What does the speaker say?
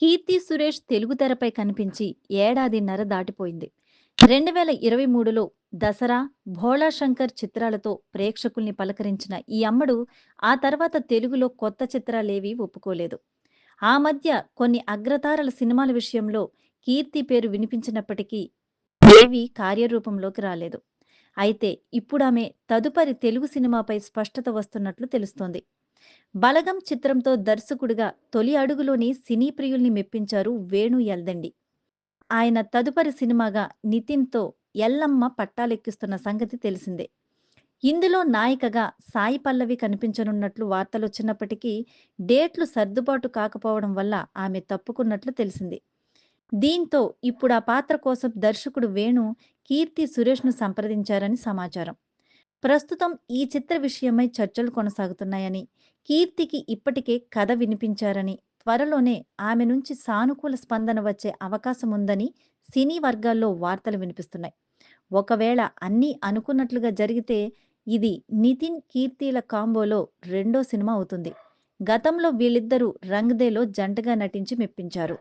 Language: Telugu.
కీర్తి సురేష్ తెలుగు తెరపై కనిపించి ఏడాదిన్నర దాటిపోయింది. 2023లో దసరా, భోళా శంకర్ చిత్రాలతో ప్రేక్షకుల్ని పలకరించిన ఈ అమ్మడు ఆ తర్వాత తెలుగులో కొత్త చిత్రాలేవీ ఒప్పుకోలేదు. ఆ మధ్య కొన్ని అగ్రతారల సినిమాల విషయంలో కీర్తి పేరు వినిపించినప్పటికీ ఏవీ కార్యరూపంలోకి రాలేదు. అయితే ఇప్పుడామె తదుపరి తెలుగు సినిమాపై స్పష్టత వస్తున్నట్లు తెలుస్తోంది. 'బలగం' చిత్రంతో దర్శకుడిగా తొలి అడుగులోని సినీ ప్రియుల్ని మెప్పించారు వేణు ఎల్దండి. ఆయన తదుపరి సినిమాగా 'నితిన్‌తో' ఎల్లమ్మ పట్టాలెక్కిస్తున్న సంగతి తెలిసిందే. ఇందులో నాయికగా సాయి పల్లవి కనిపించనున్నట్లు వార్తలొచ్చినప్పటికీ డేట్లు సర్దుబాటు కాకపోవడం వల్ల ఆమె తప్పుకున్నట్లు తెలిసింది. దీంతో ఇప్పుడు ఆ పాత్ర కోసం దర్శకుడు వేణు కీర్తి సురేష్‌ను సంప్రదించారని సమాచారం. ప్రస్తుతం ఈ చిత్ర విషయమై చర్చలు కొనసాగుతున్నాయని, కీర్తికి ఇప్పటికే కథ వినిపించారని, త్వరలోనే ఆమె నుంచి సానుకూల స్పందన వచ్చే అవకాశముందని సినీ వర్గాల్లో వార్తలు వినిపిస్తున్నాయి. ఒకవేళ అన్నీ అనుకున్నట్లుగా జరిగితే ఇది నితిన్, కీర్తిల కాంబోలో రెండో సినిమా అవుతుంది. గతంలో వీళ్ళిద్దరూ 'రంగ్ దే'లో జంటగా నటించి మెప్పించారు.